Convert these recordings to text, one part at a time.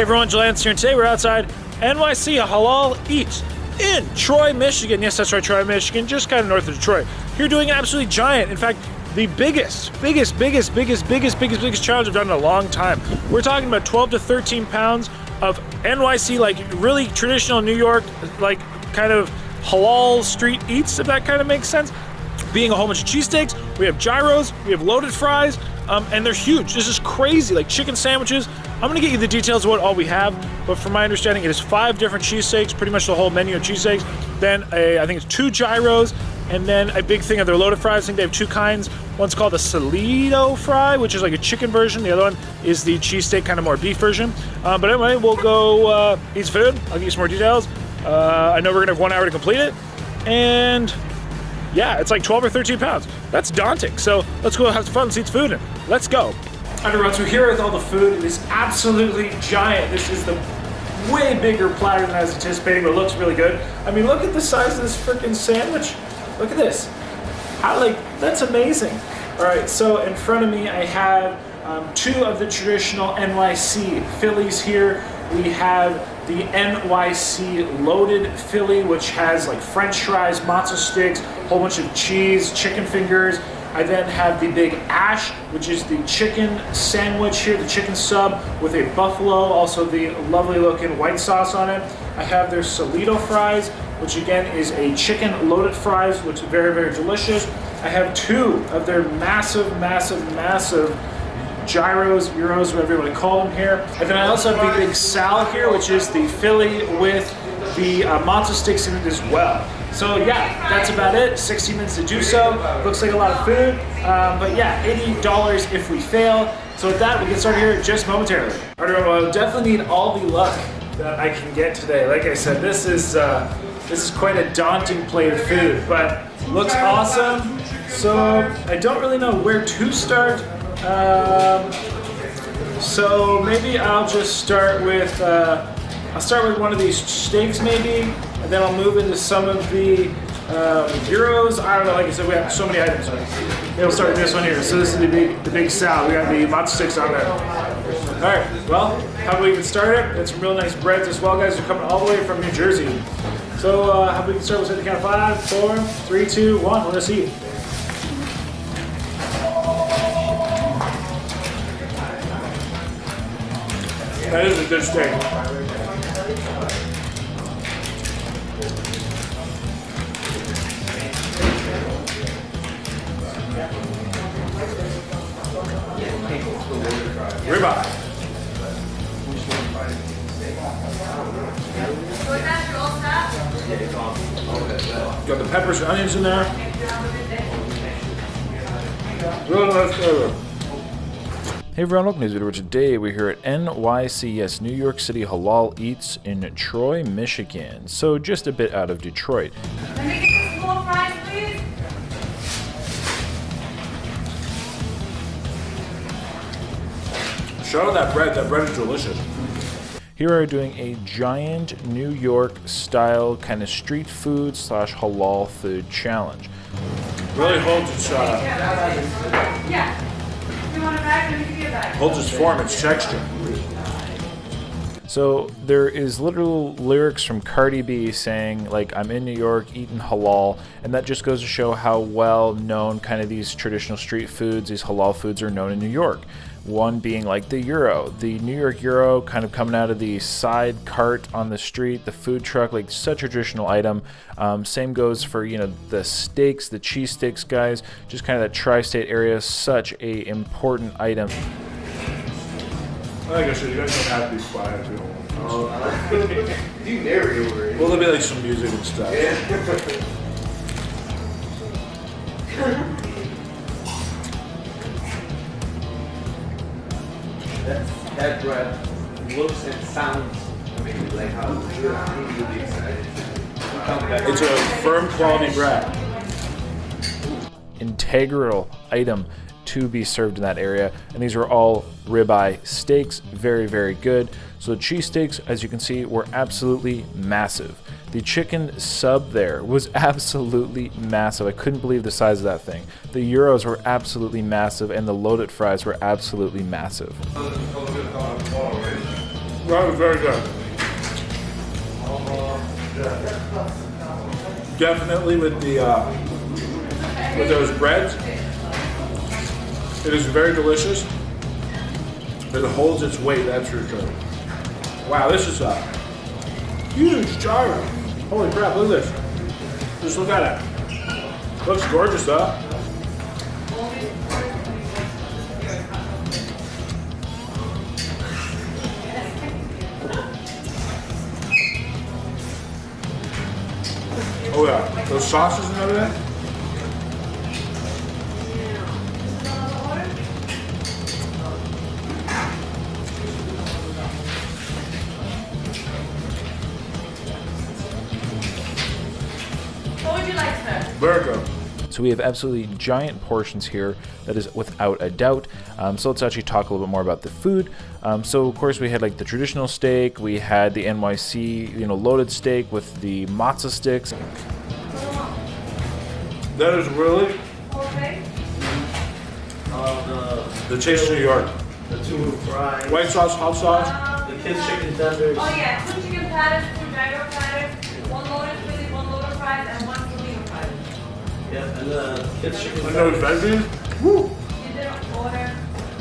Hey everyone, Lance here, and today we're outside NYC Halal Eats in Troy, Michigan. Yes, that's right, Troy, Michigan, just kind of north of Detroit. Here doing an absolutely giant, in fact, the biggest challenge I've done in a long time. We're talking about 12 to 13 pounds of NYC, like really traditional New York, like kind of halal street eats, if that kind of makes sense. Being a whole bunch of cheesesteaks, we have gyros, we have loaded fries, and they're huge. This is crazy, like chicken sandwiches. I'm gonna get you the details of what all we have, but from my understanding, it is 5 different cheesesteaks, pretty much the whole menu of cheesesteaks. Then I think it's 2 gyros, and then a big thing of their loaded fries. I think they have 2 kinds. One's called a estilo fry, which is like a chicken version. The other one is the cheesesteak, kind of more beef version. But anyway, we'll go eat some food. I'll give you some more details. I know we're gonna have 1 hour to complete it, and yeah, it's like 12 or 13 pounds. That's daunting. So let's go have some fun and see the food, and let's go. Alright, so here with all the food, it is absolutely giant. This is the way bigger platter than I was anticipating, but it looks really good. I mean, look at the size of this freaking sandwich. Look at this. That's amazing. Alright, so in front of me I have 2 of the traditional NYC Phillies here. We have the NYC loaded Philly, which has like French fries, matzo sticks, a whole bunch of cheese, chicken fingers. I then have the Big Ash, which is the chicken sandwich here, the chicken sub with a buffalo, also the lovely looking white sauce on it. I have their Solito fries, which again is a chicken loaded fries, which is very, very delicious. I have 2 of their massive gyros, euros, whatever you want to call them here. And then I also have the Big Sal here, which is the Philly with the matzo sticks in it as well. So yeah, that's about it. 60 minutes to do so. Looks like a lot of food, but yeah, $80 if we fail. So with that, we'll get started here just momentarily. All right, well, I'll definitely need all the luck that I can get today. Like I said, this is quite a daunting plate of food, but looks awesome. So I don't really know where to start. So maybe I'll just start with one of these steaks maybe, and then I'll move into some of the gyros. I don't know, like I said, we have so many items. We'll start with this one here. So this is the big salad. We got the matzo sticks on there. All right, well, how about we get started? Got some real nice breads as well, guys. They're coming all the way from New Jersey. So how about we get started? We'll set the count of 5, 4, 3, 2, 1. Let us eat. That is a good steak. Ribeye. Got the peppers and onions in there. Really nice flavor. Hey everyone, welcome to this video. Today we're here at NYC, New York City Halal Eats in Troy, Michigan. So just a bit out of Detroit. Let me get this small fries, please. Shout out that bread. That bread is delicious. Here we are doing a giant New York style kind of street food / halal food challenge. Really holds its Yeah. You want a bag? Let me give you a bag. holds its form, its texture. So there is literal lyrics from Cardi B saying like, I'm in New York eating halal, and that just goes to show how well known kind of these traditional street foods, these halal foods are known in New York. One being like the Euro, the New York Euro, kind of coming out of the side cart on the street, the food truck, like such a traditional item. Same goes for, you know, the steaks, the cheesesteaks, guys, just kind of that tri-state area, such a important item. Like I said, you guys don't have to be quiet if you don't want to. You narrate over it. Well, there'll be like some music and stuff. That bread looks and sounds amazing. Like how good. I'm really excited. It's a firm quality bread. Integral item to be served in that area, and these are all ribeye steaks, very, very good. So the cheesesteaks, as you can see, were absolutely massive. The chicken sub there was absolutely massive. I couldn't believe the size of that thing. The gyros were absolutely massive, and the loaded fries were absolutely massive. That was very good. Definitely with the with those breads, it is very delicious. It holds its weight, that's for sure. Wow, this is a huge gyro. Holy crap, look at this. Just look at it. Looks gorgeous though. Oh yeah, those sauces and everything. What would you like, sir? Very good. So we have absolutely giant portions here, that is without a doubt. So let's actually talk a little bit more about the food. So of course we had like the traditional steak, we had the NYC, loaded steak with the matzo sticks. That is really Okay. the taste of New York. The two fries. White sauce, hot sauce. The kids' chicken tenders. Oh yeah, 2 chicken platters, 2 gyro platters, 1 loaded Philly, 1 loaded fries, and 1 Toledo fries. Yeah, and the kids' chicken And those tenders. veggies. Woo! You didn't order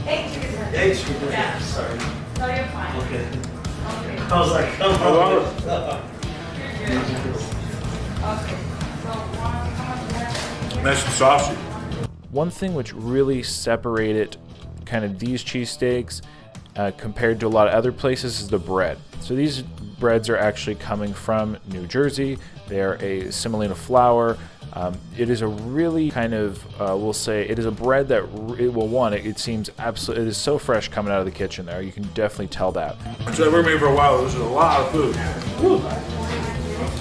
8 chicken tenders. 8 chicken tenders. Yeah. Sorry. No, you're fine. Okay. Okay. I was like, come I love on. You're good. Okay. So, how much Nice and saucy. One thing which really separated kind of these cheesesteaks compared to a lot of other places is the bread. So these breads are actually coming from New Jersey. They are a semolina flour. It is a really kind of, we'll say, it is a bread that, it seems absolutely, it is so fresh coming out of the kitchen there. You can definitely tell that. So we're here for a while. This is a lot of food. Woo.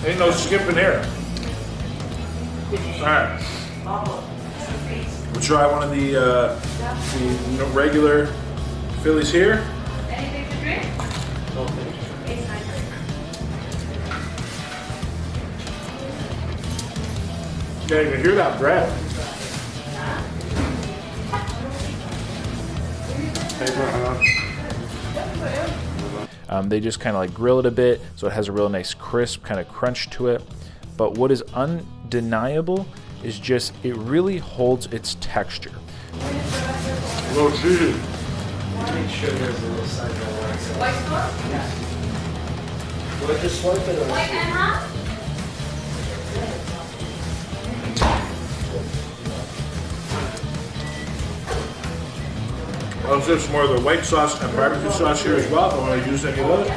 Ain't no skipping here. All right. We'll try one of the regular Phillies here. Anything to drink? Okay. 800. Yeah, you can hear that bread. They just kind of like grill it a bit, so it has a real nice crisp kind of crunch to it. But what is undeniable is just it really holds its texture. A little cheese. Make sure there's a little side of White sauce? Do I just swipe it or? White and hot? I'll do some more of the white sauce and barbecue sauce here as well if I want to use any of those.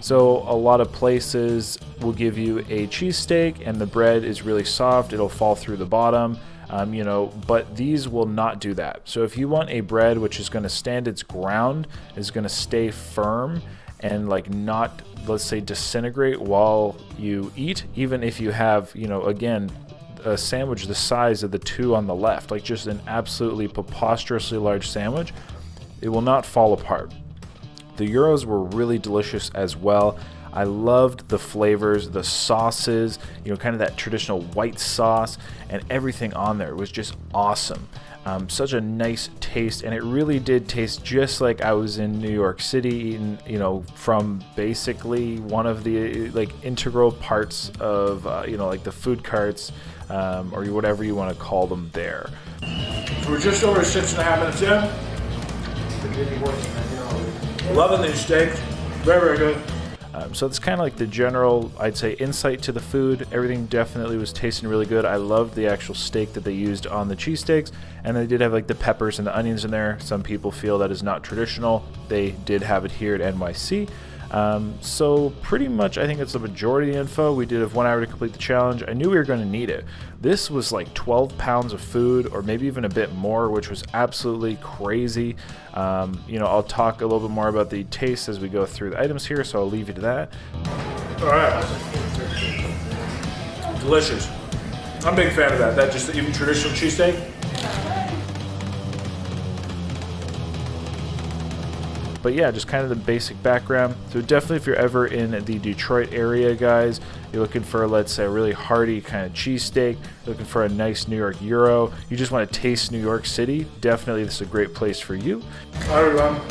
So a lot of places will give you a cheesesteak and the bread is really soft. It'll fall through the bottom, but these will not do that. So if you want a bread which is going to stand its ground, is going to stay firm and like not, let's say, disintegrate while you eat, even if you have, again, a sandwich the size of the two on the left, like just an absolutely preposterously large sandwich, it will not fall apart. The gyros were really delicious as well. I loved the flavors, the sauces, kind of that traditional white sauce, and everything on there was just awesome. Such a nice taste, and it really did taste just like I was in New York City eating, from basically one of the like integral parts of, like the food carts, or whatever you want to call them there. So we're just over 6.5 minutes in. Loving these steaks. Very, very good. So it's kind of like the general, I'd say, insight to the food. Everything definitely was tasting really good. I loved the actual steak that they used on the cheesesteaks, and they did have like the peppers and the onions in there. Some people feel that is not traditional. They did have it here at NYC. So pretty much I think that's the majority of the info. We did have 1 hour to complete the challenge. I knew we were going to need it. This was like 12 pounds of food, or maybe even a bit more, which was absolutely crazy. I'll talk a little bit more about the taste as we go through the items here, so I'll leave you to that. All right. Delicious. I'm a big fan of that. That just even traditional cheesesteak. But yeah, just kind of the basic background. So definitely if you're ever in the Detroit area, guys, you're looking for, let's say, a really hearty kind of cheesesteak, looking for a nice New York gyro, you just want to taste New York City, definitely this is a great place for you. All right,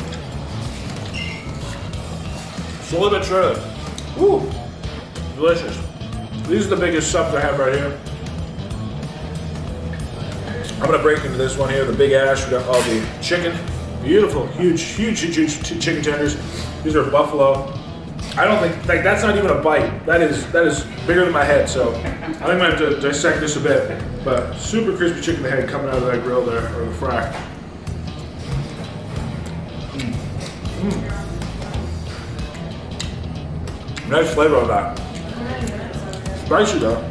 Slowly but surely. Woo! Delicious. These are the biggest subs I have right here. I'm gonna break into this one here, the big ash. We got all the chicken. Beautiful, huge chicken tenders. These are buffalo. I don't think, like, that's not even a bite. That is bigger than my head, so I think I'm gonna have to dissect this a bit. But super crispy chicken head coming out of that grill there, or the frack. Nice flavor on that. Spicy though.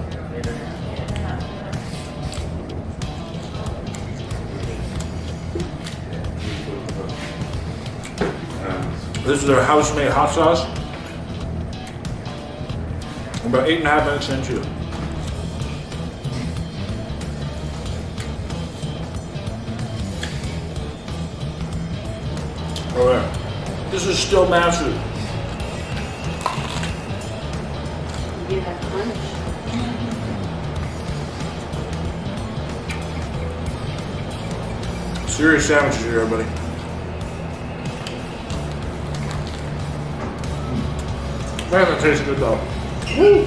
This is their house-made hot sauce. I'm about 8.5 minutes into. Oh yeah. This is still massive. You have punch. Serious sandwiches here, everybody. Man, that tastes good though. Woo!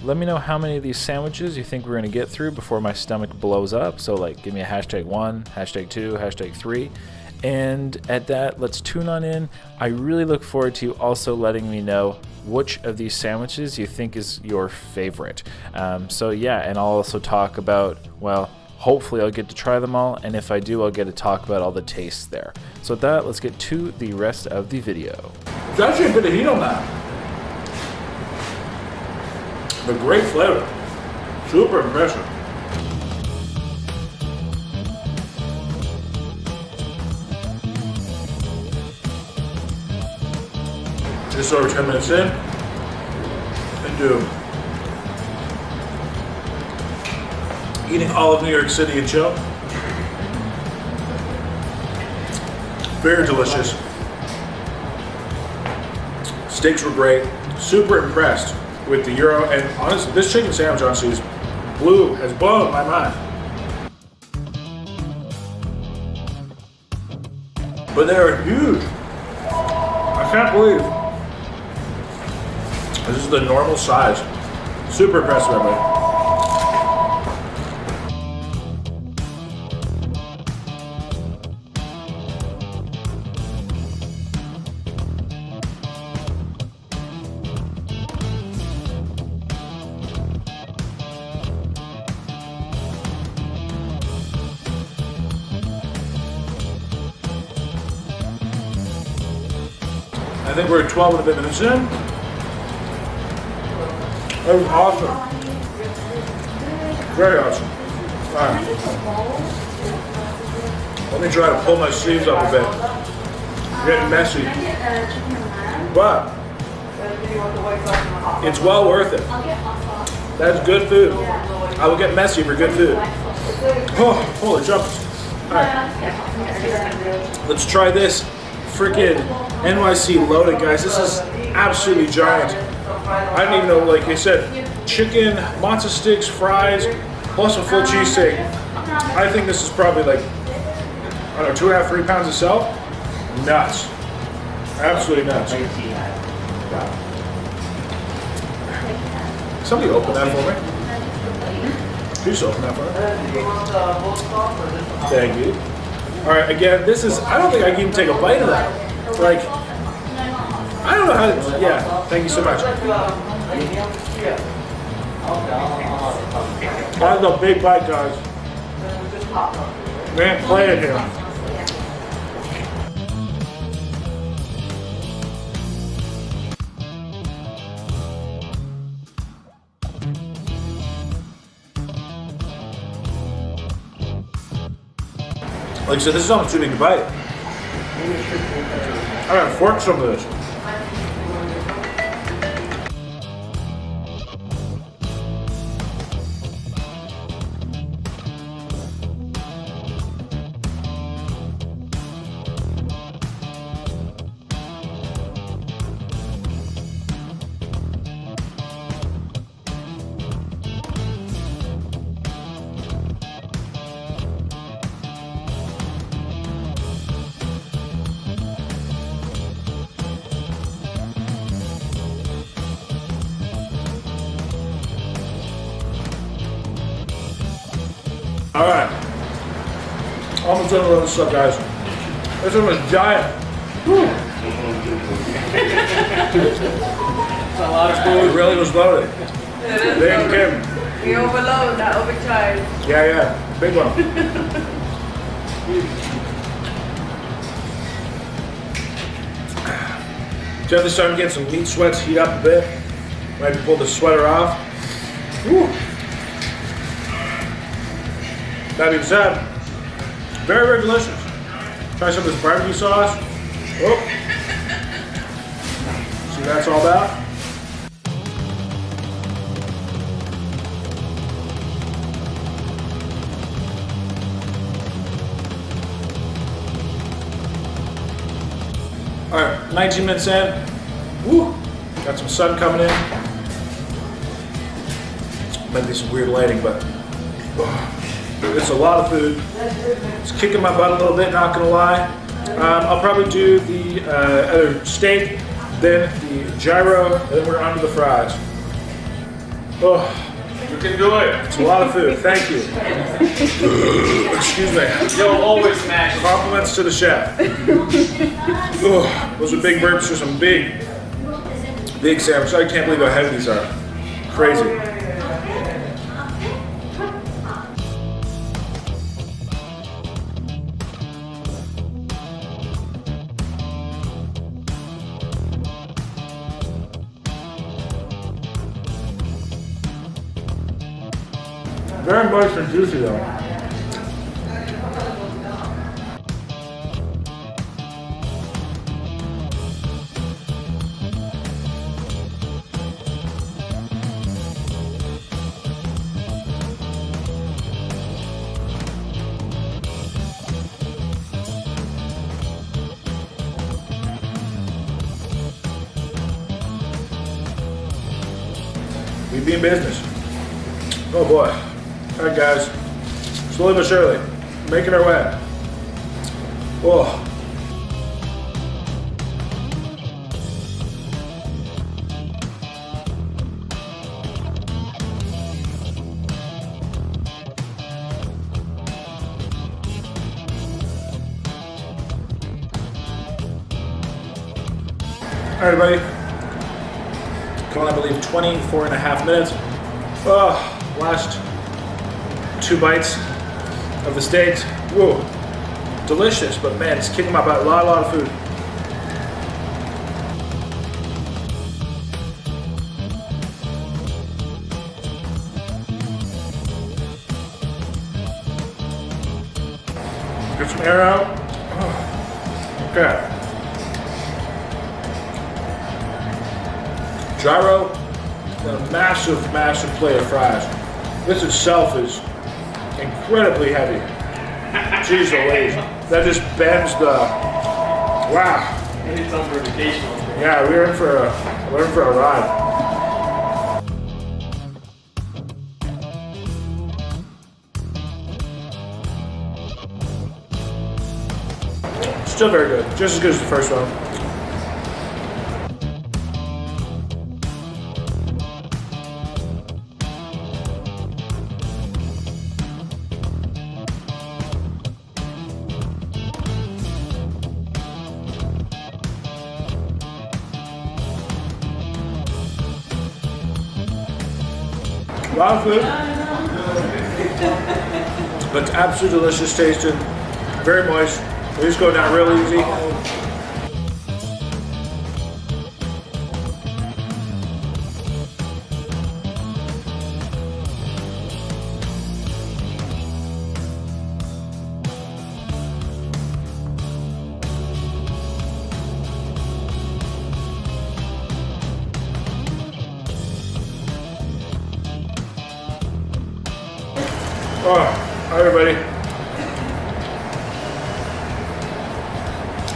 Let me know how many of these sandwiches you think we're gonna get through before my stomach blows up. So like, give me a #1, #2, #3. And at that, let's tune on in. I really look forward to you also letting me know which of these sandwiches you think is your favorite. So yeah, and I'll also talk about, well, hopefully I'll get to try them all, and if I do, I'll get to talk about all the tastes there. So with that, let's get to the rest of the video. There's actually a bit of heat on that. But great flavor. Super impressive. Just over 10 minutes in, into eating all of New York City and chill. Very delicious. Steaks were great. Super impressed with the Euro, and honestly, this chicken sandwich honestly has blown my mind. But they're huge. I can't believe this is the normal size. Super impressive, everybody. I think we're 12 and a bit minutes in. That was awesome. Very awesome. All right. Let me try to pull my sleeves up a bit. Getting messy. But it's well worth it. That's good food. I will get messy for good food. Oh, holy jumpers. All right. Let's try this freaking NYC loaded, guys. This is absolutely giant. I don't even know, like I said, chicken, matzo sticks, fries, plus a full cheesesteak. I think this is probably like, I don't know, 2.5, 3 pounds itself. Nuts. Absolutely nuts. Somebody open that for me. Please open that for me. Thank you. All right, again, this is, I don't think I can even take a bite of that. Like, I don't know how to, yeah, thank you so much. That's a big bite, guys. Man, play it here. Like I said, this is almost too big to bite. I'm gonna fork some of this. Almost done with this stuff, guys. This one was giant. It's a lot of It really was loaded. Big Kim. We overload, not overcharge. Yeah, big one. Just starting to get some meat sweats heat up a bit. Might pull the sweater off. Woo. That being said, very, very delicious. Try some of this barbecue sauce. Oh. See what that's all about? All right, 19 minutes in. Woo. Got some sun coming in. Might be some weird lighting, but it's a lot of food. It's kicking my butt a little bit, not gonna lie. I'll probably do the other steak, then the gyro, and then we're on to the fries. Oh, You can do it. it's a lot of food, thank you. Excuse me. You'll always smash it. Compliments to the chef. Oh, those are big burps for some big sandwiches. I can't believe how heavy these are. Crazy. Very moist and juicy though. We be in business. Oh boy. All right, guys. Slowly but surely, making our way. Whoa. All right, everybody. Going, I believe, 24.5 minutes. Oh, last 2 bites of the steaks. Whoa, delicious, but man, it's kicking my butt. A lot of food. Get some air out. Oh, okay. Gyro, and a massive plate of fries. This itself is incredibly heavy. Jeez Louise. That just bends the, wow. It's unpredictable. Yeah, we're in for a ride. Still very good. Just as good as the first one. A lot of food, but it's absolutely delicious tasting, very moist. We just go down real easy. Oh, hi everybody.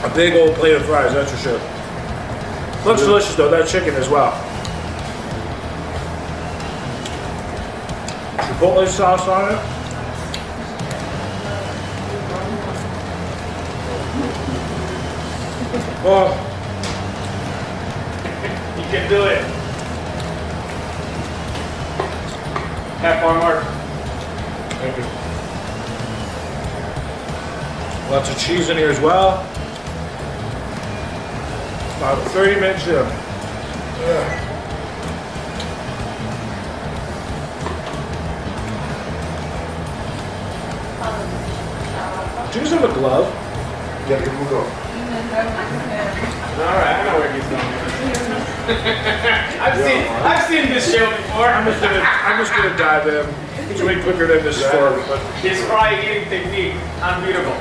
A big old plate of fries, that's for sure. Looks delicious though, that chicken as well. Chipotle sauce on it. Oh, You can do it. Half hour mark. thank you. Lots of cheese in here as well. About 30 minutes in. Do you just have a glove? Yeah, here we go. Alright, I know where he's going. I've seen this show before. I'm just gonna dive in. It's way quicker than this store. But His fry eating technique, unbeatable.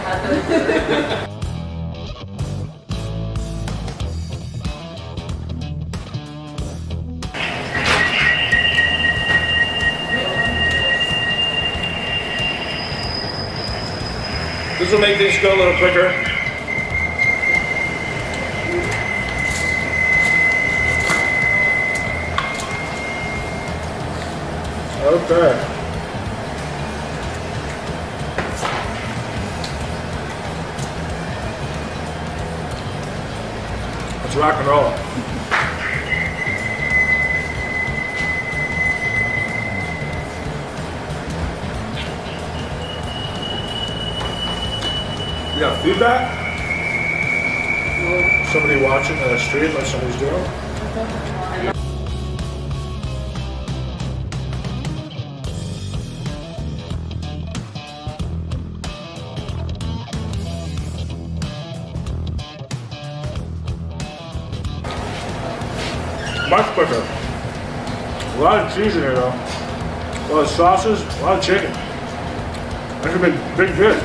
this will make things go a little quicker. Okay. Let's rock and roll. You got feedback? Somebody watching the stream like somebody's doing? Much quicker. A lot of cheese in here though. A lot of sauces, a lot of chicken. That's a big dish.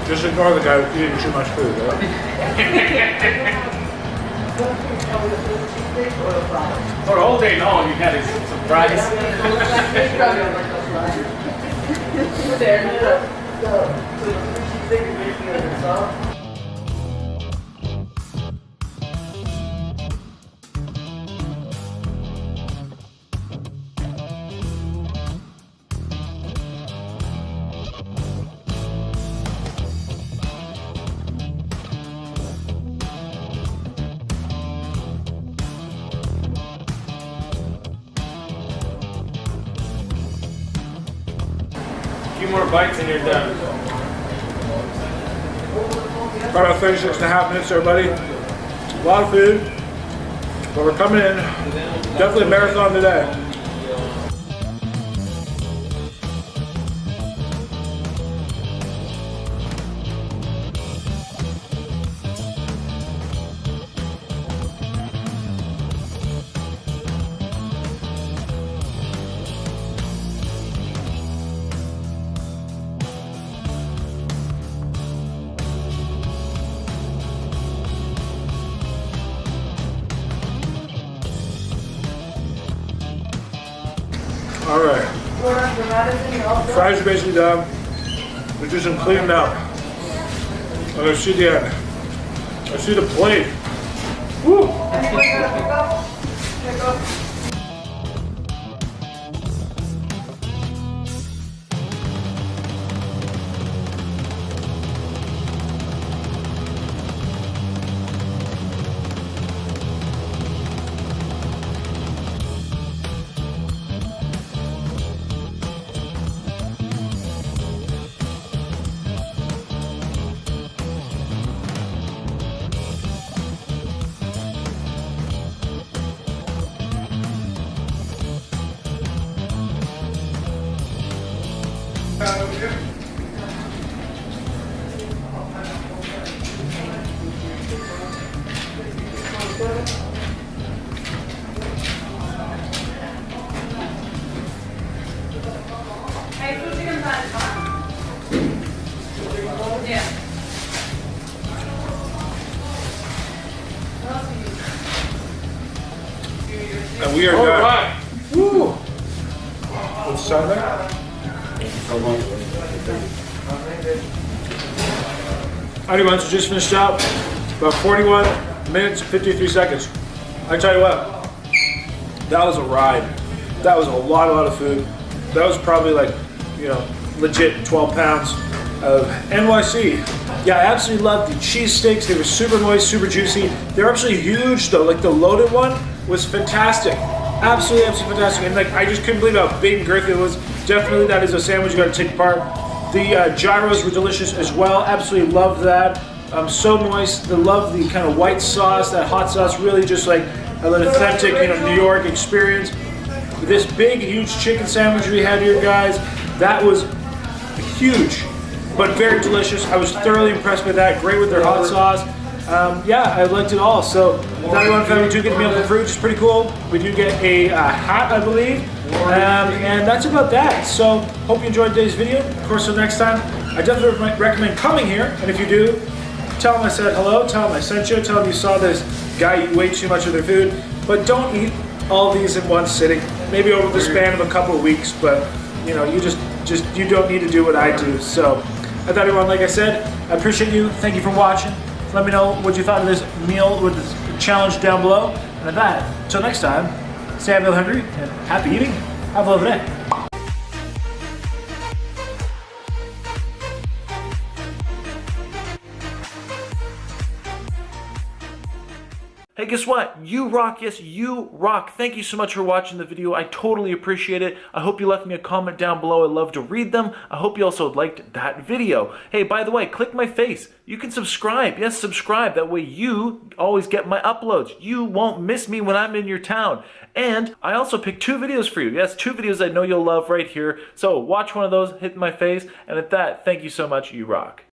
Just ignore the guy eating too much food, right? For all day long, you got his surprise. A few more bites and you're done. About 36.5 minutes, everybody. A lot of food, but we're coming in. Definitely a marathon today. All right. Fries are basically done. We're just some cleaning up. I see the end. I see the plate. Woo! Hey, two chicken thighs, huh? Yeah. And we are All done. right. Woo! What's Sunday? Anyways, so just finished up. About 41 minutes, 53 seconds. I tell you what, that was a ride. That was a lot of food. That was probably like, you know, legit 12 pounds of NYC. Yeah, I absolutely loved the cheesesteaks. They were super moist, super juicy. They're actually huge though. Like the loaded one was fantastic. Absolutely fantastic. And like, I just couldn't believe how big and girthy it was. Definitely that is a sandwich you gotta take apart. The gyros were delicious as well. Absolutely loved that. So moist. I love the kind of white sauce, that hot sauce, really just like an authentic, you know, New York experience. This big, huge chicken sandwich we had here, guys, that was huge, but very delicious. I was thoroughly impressed by that. Great with their hot sauce. Yeah, I liked it all. So, that one, we do get a meal for free, which is pretty cool. We do get a hat, I believe. And that's about that. So, hope you enjoyed today's video. Of course, until next time, I definitely recommend coming here. And if you do, tell them I said hello, tell them I sent you, tell them you saw this guy eat way too much of their food. But don't eat all these in one sitting. Maybe over the span of a couple of weeks, but you know, you just you don't need to do what I do. So, I thought everyone, like I said, I appreciate you. Thank you for watching. Let me know what you thought of this meal with this challenge down below. And at that, until next time, stay happy, hungry, and happy eating. Have a lovely day. Hey, guess what? You rock. Yes, you rock. Thank you so much for watching the video. I totally appreciate it. I hope you left me a comment down below. I'd love to read them. I hope you also liked that video. Hey, by the way, click my face. You can subscribe. Yes, subscribe. That way you always get my uploads. You won't miss me when I'm in your town. And I also picked 2 videos for you. Yes, 2 videos I know you'll love right here. So watch one of those, hit my face. And at that, thank you so much. You rock.